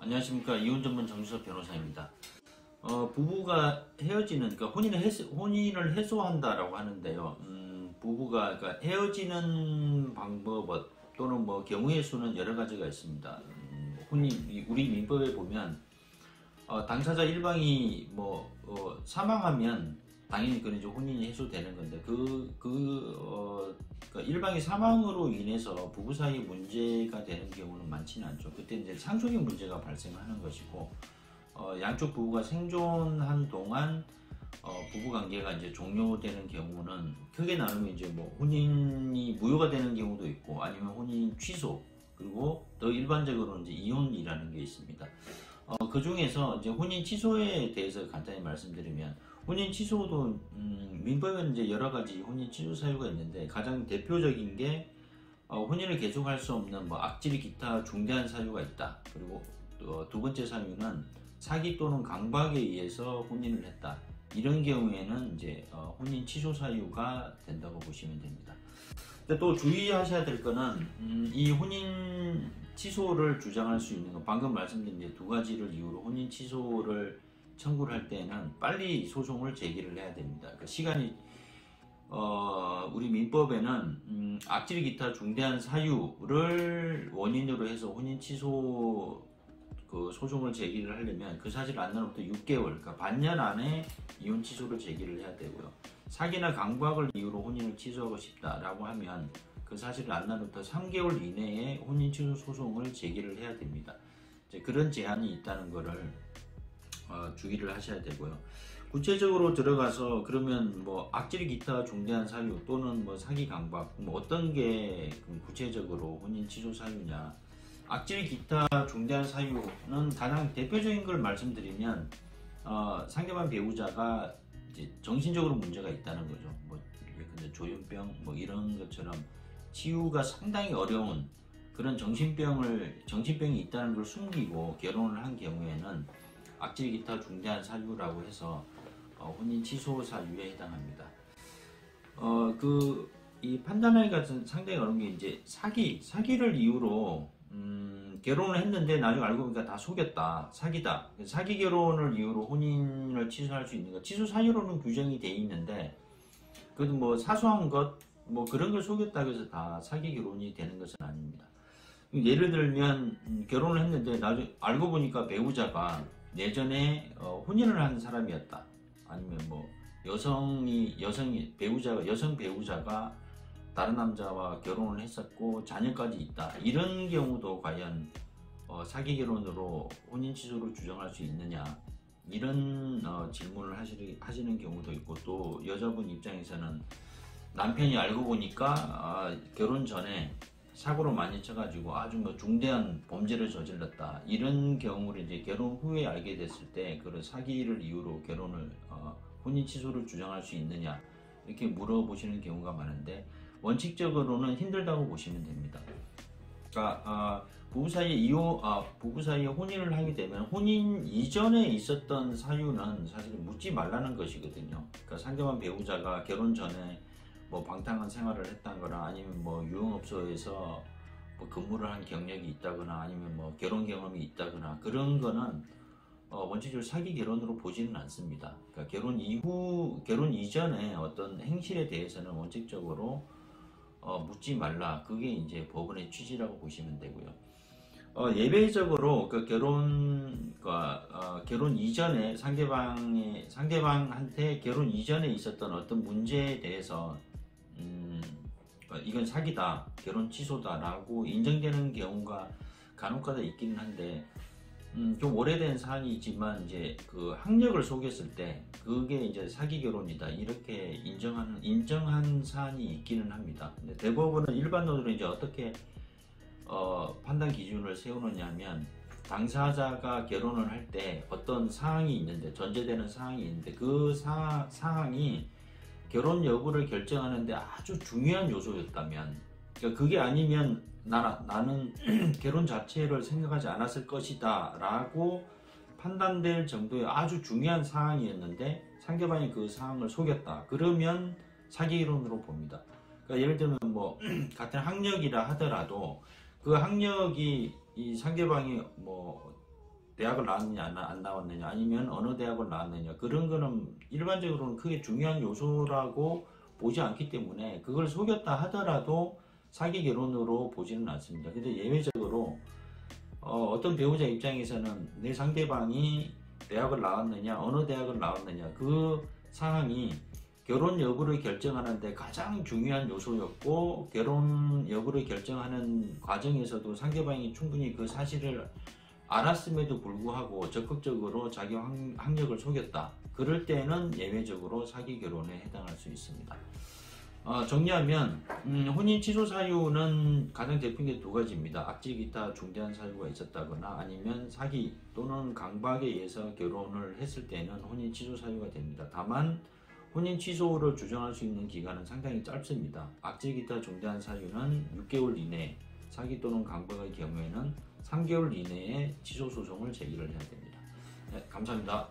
안녕하십니까. 이혼 전문 정유섭 변호사입니다. 부부가 헤어지는, 그러니까 혼인을 해소한다라고 하는데요. 부부가, 그러니까 헤어지는 방법 또는 뭐 경우의 수는 여러 가지가 있습니다. 우리 민법에 보면, 당사자 일방이 사망하면 당연히 그런 이제 혼인이 해소되는 건데, 그러니까 일방의 사망으로 인해서 부부 사이에 문제가 되는 경우는 많지는 않죠. 그때 이제 상속의 문제가 발생하는 것이고, 양쪽 부부가 생존한 동안 부부 관계가 이제 종료되는 경우는 크게 나누면 이제 뭐 혼인이 무효가 되는 경우도 있고, 아니면 혼인 취소, 그리고 더 일반적으로는 이제 이혼이라는 게 있습니다. 그 중에서 이제 혼인 취소에 대해서 간단히 말씀드리면, 혼인 취소도 민법에는 이제 여러 가지 혼인 취소 사유가 있는데, 가장 대표적인 게 혼인을 계속할 수 없는 뭐 악질 기타 중대한 사유가 있다. 그리고 두 번째 사유는 사기 또는 강박에 의해서 혼인을 했다. 이런 경우에는 이제 혼인 취소 사유가 된다고 보시면 됩니다. 근데 또 주의하셔야 될 거는 이 혼인 취소를 주장할 수 있는 건 방금 말씀드린 이제 두 가지를 이유로 혼인 취소를 청구를 할 때는 빨리 소송을 제기를 해야 됩니다. 그러니까 시간이 우리 민법에는 악질 기타 중대한 사유를 원인으로 해서 혼인 취소 소송을 제기를 하려면 그 사실 안나로부터 6개월, 그러니까 반년 안에 이혼 취소를 제기를 해야 되고요. 사기나 강박을 이유로 혼인을 취소하고 싶다라고 하면 그 사실을 안나로부터 3개월 이내에 혼인 취소 소송을 제기를 해야 됩니다. 이제 그런 제한이 있다는 것을 주의를 하셔야 되고요. 구체적으로 들어가서 그러면 뭐 악질 기타 중대한 사유 또는 뭐 사기 강박 어떤 게 구체적으로 혼인 취소 사유냐? 악질 기타 중대한 사유는 가장 대표적인 걸 말씀드리면 상대방 배우자가 이제 정신적으로 문제가 있다는 거죠. 뭐 조현병 뭐 이런 것처럼 치유가 상당히 어려운 그런 정신병이 있다는 걸 숨기고 결혼을 한 경우에는 악질 기타 중대한 사유라고 해서 혼인 취소 사유에 해당합니다. 이 판단하기가 상당히 어려운 게 이제 사기를 이유로 결혼을 했는데 나중에 알고 보니까 다 속였다, 사기다. 사기 결혼을 이유로 혼인을 취소할 수 있는 것, 취소 사유로는 규정이 돼 있는데, 그래도 뭐 사소한 것, 뭐 그런 걸 속였다고 해서 다 사기 결혼이 되는 것은 아닙니다. 예를 들면 결혼을 했는데 나중에 알고 보니까 배우자가 예전에 혼인을 한 사람이었다. 아니면 뭐 여성 배우자가 다른 남자와 결혼을 했었고 자녀까지 있다. 이런 경우도 과연 사기 결혼으로 혼인 취소를 주장할 수 있느냐, 이런 질문을 하시는 경우도 있고, 또 여자분 입장에서는 남편이 알고 보니까 결혼 전에 사고로 많이 쳐가지고 아주 뭐 중대한 범죄를 저질렀다, 이런 경우를 이제 결혼 후에 알게 됐을 때 그런 사기를 이유로 혼인 취소를 주장할 수 있느냐, 이렇게 물어보시는 경우가 많은데, 원칙적으로는 힘들다고 보시면 됩니다. 그러니까 부부 사이에 혼인을 하게 되면 혼인 이전에 있었던 사유는 사실 묻지 말라는 것이거든요. 그러니까 상대방 배우자가 결혼 전에 뭐 방탕한 생활을 했다거나, 아니면 뭐 유흥업소에서 뭐 근무를 한 경력이 있다거나, 아니면 뭐 결혼 경험이 있다거나, 그런 거는 원칙적으로 사기 결혼으로 보지는 않습니다. 그러니까 결혼 이전에 어떤 행실에 대해서는 원칙적으로 묻지 말라. 그게 이제 법원의 취지라고 보시면 되고요. 예외적으로 결혼 이전에 상대방한테 결혼 이전에 있었던 어떤 문제에 대해서 이건 사기다, 결혼 취소다라고 인정되는 경우가 간혹가다 있기는 한데, 좀 오래된 사안이지만 이제 그 학력을 속였을 때 그게 이제 사기 결혼이다, 이렇게 인정한 사안이 있기는 합니다. 근데 대법원은 일반적으로 이제 어떻게 판단 기준을 세우느냐면, 당사자가 결혼을 할 때 어떤 사항이 있는데, 전제되는 사항이 있는데, 그 사항이 결혼 여부를 결정하는데 아주 중요한 요소였다면, 그러니까 그게 아니면 나는 결혼 자체를 생각하지 않았을 것이다 라고 판단될 정도의 아주 중요한 사항이었는데 상대방이 그 사항을 속였다, 그러면 사기 결혼으로 봅니다. 그러니까 예를 들면 뭐 같은 학력이라 하더라도 그 학력이 이 상대방이 뭐 대학을 나왔느냐 안 나왔느냐 아니면 어느 대학을 나왔느냐 그런 거는 일반적으로는 크게 중요한 요소라고 보지 않기 때문에 그걸 속였다 하더라도 사기 결혼으로 보지는 않습니다. 근데 예외적으로 어떤 배우자 입장에서는 내 상대방이 대학을 나왔느냐 어느 대학을 나왔느냐 그 상황이 결혼 여부를 결정하는데 가장 중요한 요소였고 결혼 여부를 결정하는 과정에서도 상대방이 충분히 그 사실을 알았음에도 불구하고 적극적으로 자기 학력을 속였다. 그럴 때는 예외적으로 사기 결혼에 해당할 수 있습니다. 정리하면 혼인 취소 사유는 가장 대표적인 두 가지입니다. 악질 기타 중대한 사유가 있었다거나 아니면 사기 또는 강박에 의해서 결혼을 했을 때는 혼인 취소 사유가 됩니다. 다만 혼인 취소를 주장할 수 있는 기간은 상당히 짧습니다. 악질 기타 중대한 사유는 6개월 이내, 사기 또는 강박의 경우에는 3개월 이내에 취소 소송을 제기를 해야 됩니다. 네, 감사합니다.